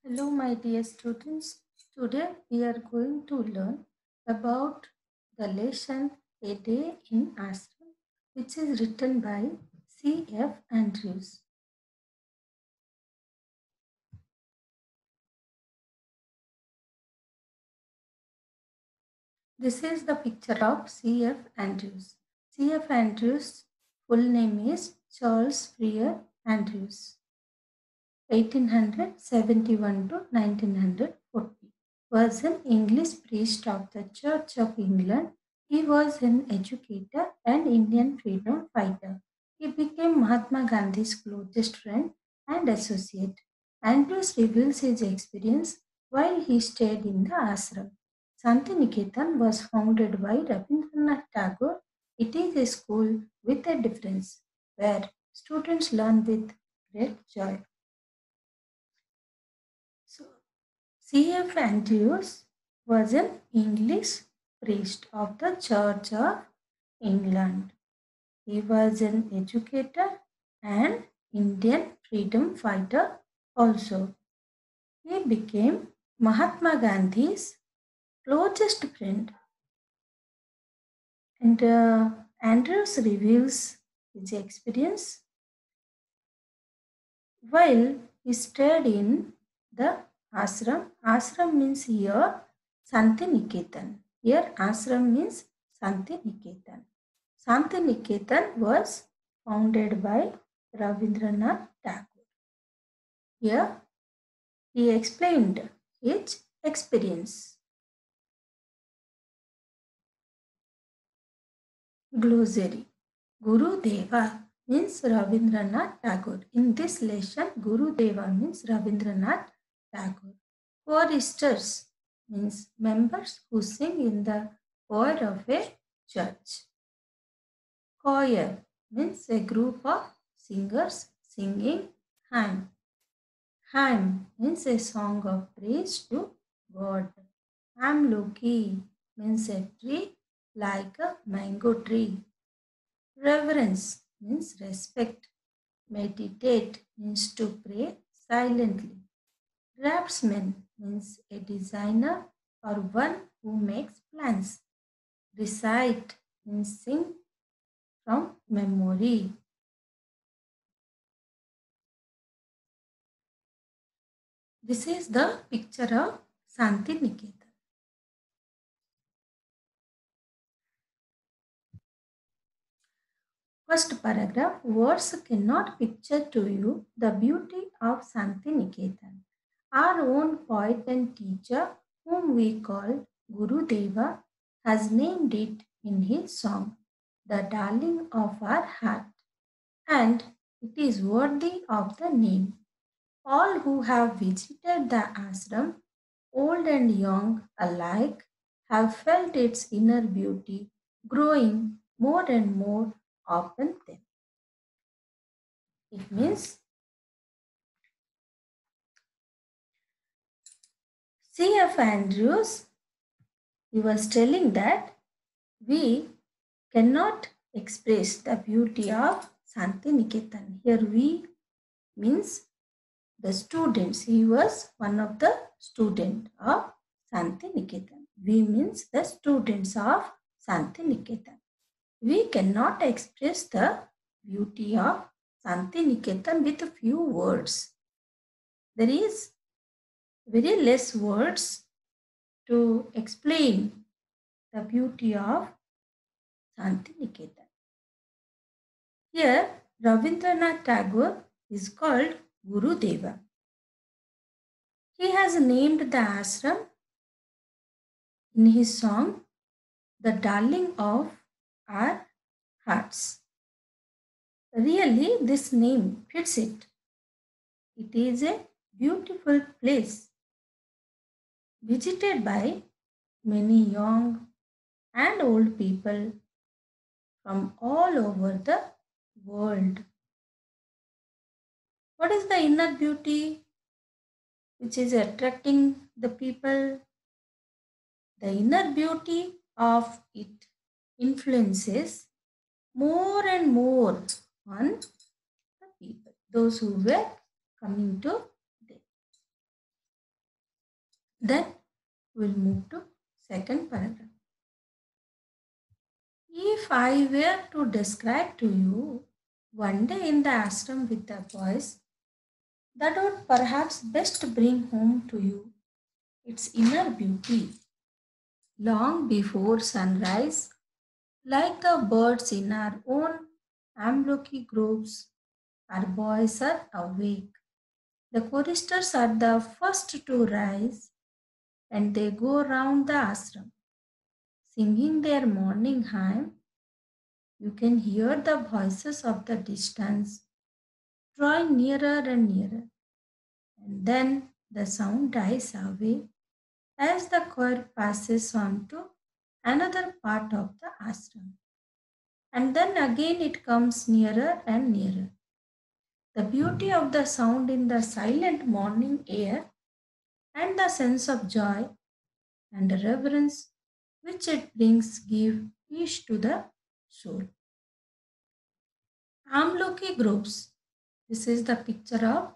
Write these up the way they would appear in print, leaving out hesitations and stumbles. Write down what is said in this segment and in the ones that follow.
Hello, my dear students. Today we are going to learn about the lesson A Day in Ashram, which is written by C.F. Andrews. This is the picture of C.F. Andrews. C.F. Andrews' full name is Charles Freer Andrews. 1871 to 1940, was an English priest of the Church of England. He was an educator and Indian freedom fighter. He became Mahatma Gandhi's closest friend and associate. Andrews reveals his experience while he stayed in the ashram. Santiniketan was founded by Rabindranath Tagore. It is a school with a difference where students learn with great joy. So, C.F. Andrews was an English priest of the Church of England. He was an educator and Indian freedom fighter also. He became Mahatma Gandhi's closest friend. And Andrews reveals his experience while he stayed in the ashram. Ashram means here Santiniketan. Here ashram means Santiniketan. Santiniketan was founded by Rabindranath Tagore. Here he explained his experience. Glossary. Guru Deva means Rabindranath Tagore. In this lesson, Guru Deva means Rabindranath Tagore. Choristers means members who sing in the choir of a church. Choir means a group of singers singing hymn. Hymn means a song of praise to God. Amloki means a tree like a mango tree. Reverence means respect. Meditate means to pray silently. Draftsman means a designer or one who makes plans. Recite means sing from memory. This is the picture of Santiniketan. First paragraph, words cannot picture to you the beauty of Santiniketan. Our own poet and teacher, whom we call Guru Deva, has named it in his song, The Darling of Our Heart, and it is worthy of the name. All who have visited the ashram, old and young alike, have felt its inner beauty growing more and more upon them. It means C.F. Andrews, he was telling that we cannot express the beauty of Santiniketan. Here we means the students. He was one of the student of Santiniketan. We means the students of Santiniketan. We cannot express the beauty of Santiniketan with a few words. There is very less words to explain the beauty of Santiniketan. Here, Rabindranath Tagore is called Guru Deva. He has named the ashram in his song, The Darling of Our Hearts. Really, this name fits it. It is a beautiful place visited by many young and old people from all over the world. What is the inner beauty which is attracting the people? The inner beauty of it influences more and more on the people, those who were coming to them. Then we'll move to second paragraph. If I were to describe to you one day in the ashram with the boys, that would perhaps best bring home to you its inner beauty. Long before sunrise, like the birds in our own amloki groves, our boys are awake. The choristers are the first to rise and they go round the ashram, singing their morning hymn. You can hear the voices of the distance drawing nearer and nearer, and then the sound dies away as the choir passes on to another part of the ashram. And then again it comes nearer and nearer. The beauty of the sound in the silent morning air and the sense of joy and reverence which it brings give peace to the soul. Amloki groves. This is the picture of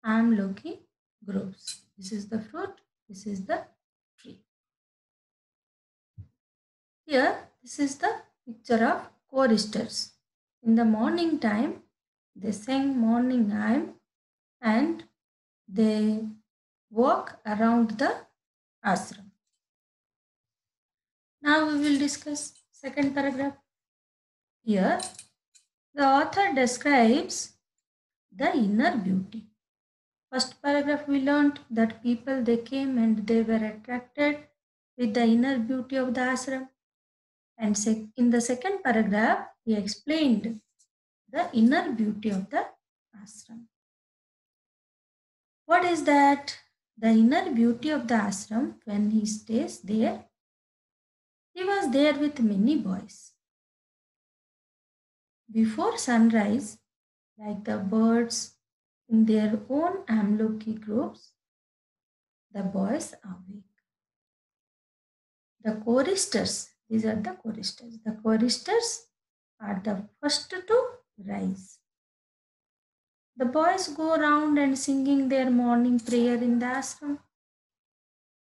Amloki groves. This is the fruit. This is the tree. Here, this is the picture of choristers. In the morning time, they sang morning hymn and they walk around the ashram. Now we will discuss second paragraph. Here, the author describes the inner beauty. First paragraph we learned that people they came and they were attracted with the inner beauty of the ashram. And in the second paragraph, he explained the inner beauty of the ashram. What is that? The inner beauty of the ashram when he stays there. He was there with many boys. Before sunrise, like the birds in their own amloki groves, the boys awake. The choristers, these are the choristers. The choristers are the first to rise. The boys go around and singing their morning prayer in the ashram.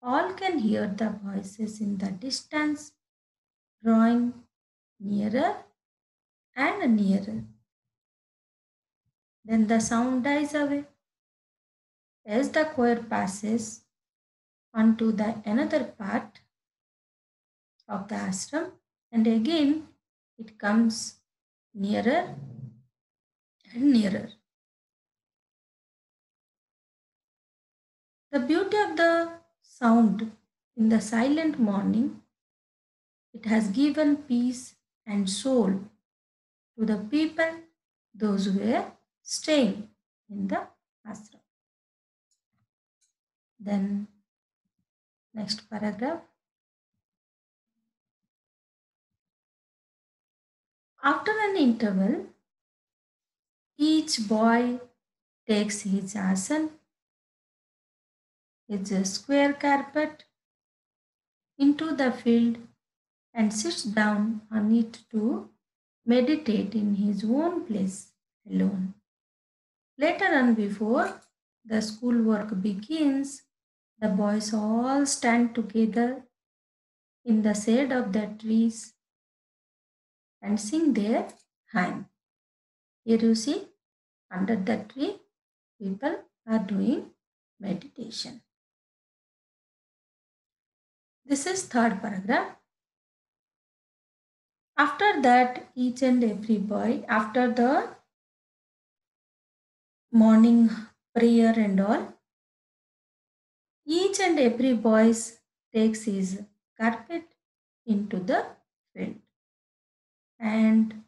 All can hear the voices in the distance, drawing nearer and nearer. Then the sound dies away as the choir passes onto the another part of the ashram, and again it comes nearer and nearer. The beauty of the sound in the silent morning, it has given peace and soul to the people, those who were staying in the ashram. Then, next paragraph. After an interval, each boy takes his asan, his square carpet, into the field and sits down on it to meditate in his own place alone. Later on, before the schoolwork begins, the boys all stand together in the shade of the trees and sing their hymn. Here you see, under the tree, people are doing meditation. This is third paragraph. After that, each and every boy, after the morning prayer and all, each and every boy takes his carpet into the field and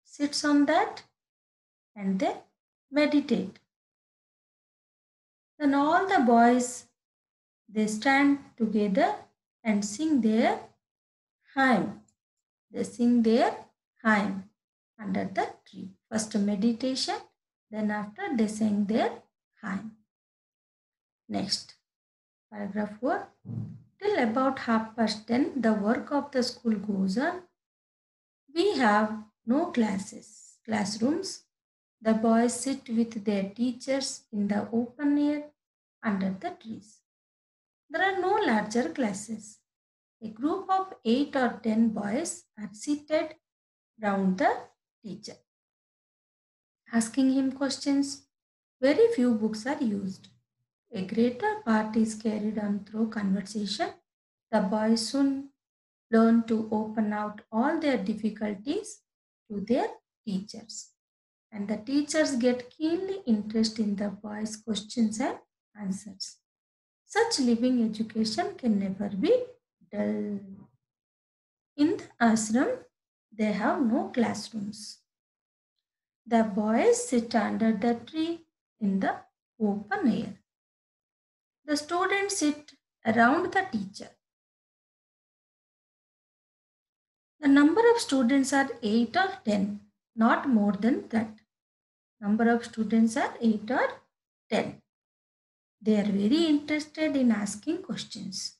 sits on that and they meditate. Then all the boys they stand together and sing their hymn. They sing their hymn under the tree. First meditation, then after they sing their hymn. Next, paragraph 4. Till about 10:30, the work of the school goes on. We have no classrooms. The boys sit with their teachers in the open air under the trees. There are no larger classes. A group of 8 or 10 boys are seated round the teacher, asking him questions. Very few books are used. A greater part is carried on through conversation. The boys soon learn to open out all their difficulties to their teachers. And the teachers get keenly interested in the boys' questions and answers. Such living education can never be dull. In the ashram, they have no classrooms. The boys sit under the tree in the open air. The students sit around the teacher. The number of students are 8 or 10, not more than that. Number of students are 8 or 10. They are very interested in asking questions.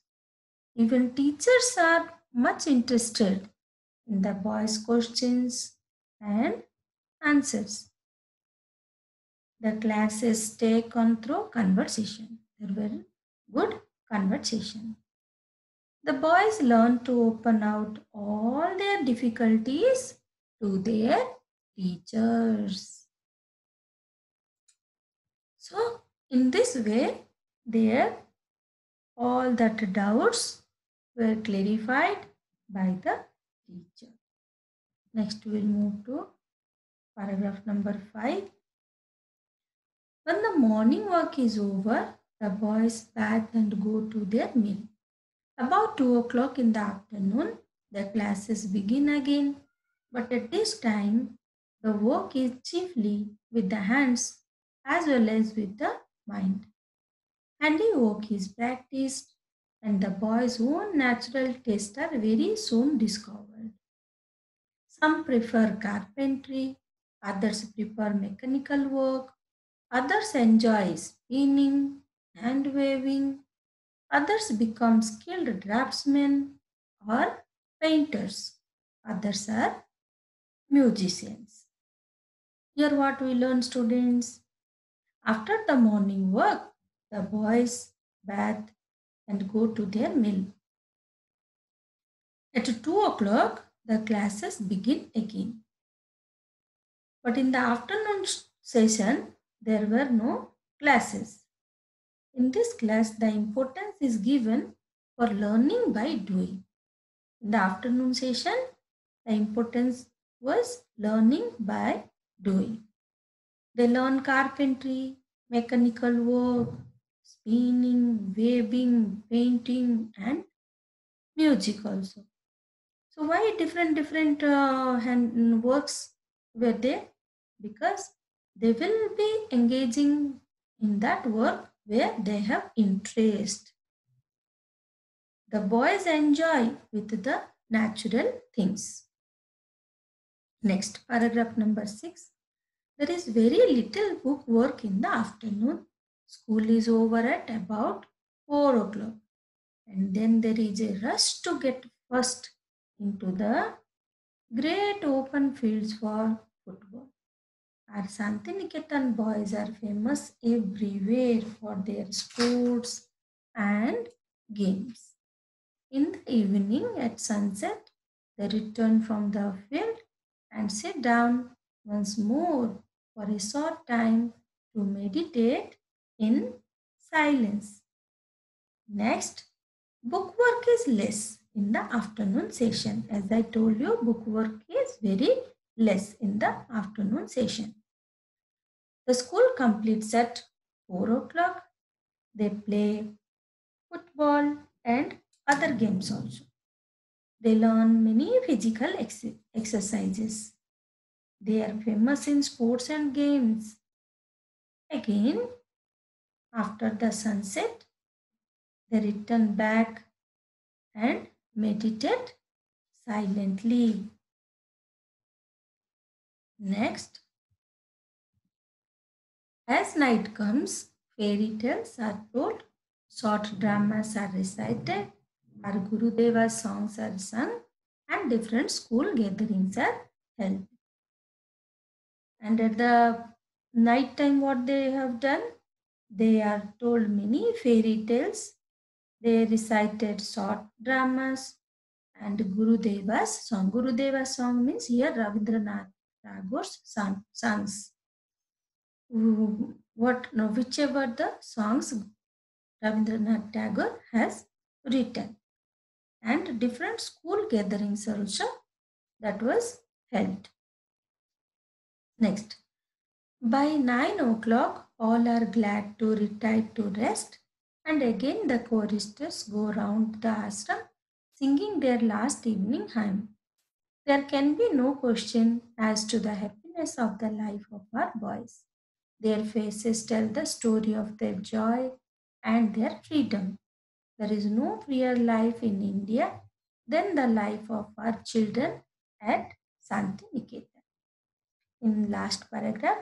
Even teachers are much interested in the boys' questions and answers. The classes take on through conversation. There were good conversation. The boys learn to open out all their difficulties to their teachers. So, in this way, their all that doubts were clarified by the teacher. Next, we'll move to paragraph number 5. When the morning work is over, the boys bath and go to their meal. About 2 o'clock in the afternoon, the classes begin again, but at this time, the work is chiefly with the hands as well as with the mind. Handiwork is practiced, and the boys' own natural tastes are very soon discovered. Some prefer carpentry, others prefer mechanical work, others enjoy spinning, hand weaving, others become skilled draftsmen or painters, others are musicians. Here, what we learn, students? After the morning work, the boys bath and go to their mill. At 2 o'clock, the classes begin again. But in the afternoon session, there were no classes. In this class, the importance is given for learning by doing. In the afternoon session, the importance was learning by doing. They learn carpentry, mechanical work, spinning, weaving, painting, and music also. So why different hand works were there? Because they will be engaging in that work where they have interest. The boys enjoy with the natural things. Next, paragraph number 6. There is very little book work in the afternoon. School is over at about 4 o'clock. And then there is a rush to get first into the great open fields for football. Our Santiniketan boys are famous everywhere for their sports and games. In the evening at sunset, they return from the field and sit down once more for a short time to meditate in silence. Next, book work is less in the afternoon session. As I told you, book work is very less in the afternoon session. The school completes at 4 o'clock. They play football and other games also. They learn many physical exercises. They are famous in sports and games. Again, after the sunset, they return back and meditate silently. Next, as night comes, fairy tales are told, short dramas are recited, our Gurudeva's songs are sung, and different school gatherings are held. And at the night time, what they have done? They are told many fairy tales They recited short dramas and Gurudeva's song. Gurudeva's song means here Rabindranath Tagore's songs. What no, whichever the songs Rabindranath Tagore has written, and different school gatherings also that was held. Next, by 9 o'clock, all are glad to retire to rest, and again the choristers go round the ashram singing their last evening hymn. There can be no question as to the happiness of the life of our boys. Their faces tell the story of their joy and their freedom. There is no freer life in India than the life of our children at Santiniketan. In last paragraph,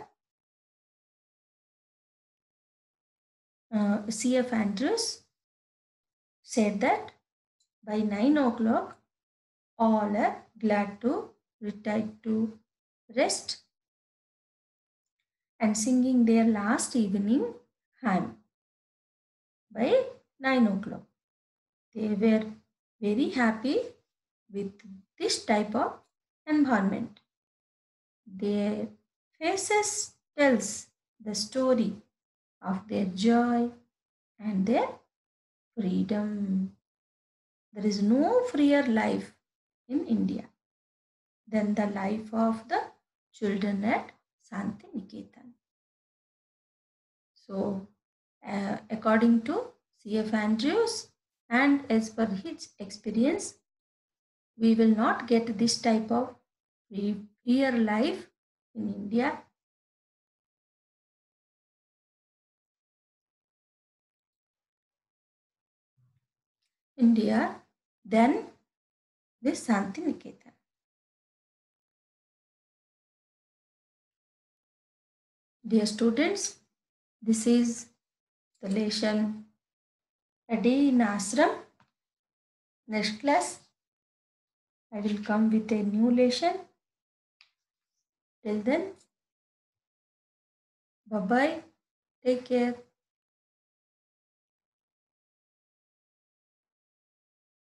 C.F. Andrews said that by 9 o'clock, all are glad to retire to rest and singing their last evening hymn by 9 o'clock. They were very happy with this type of environment. Their faces tells the story of their joy and their freedom. There is no freer life in India than the life of the children at Santiniketan. So, according to C.F. Andrews and as per his experience, we will not get this type of freer life in India. India than this Santiniketan. Dear students, this is the lesson A Day in Ashram. Next class, I will come with a new lesson. Till then, bye bye. Take care.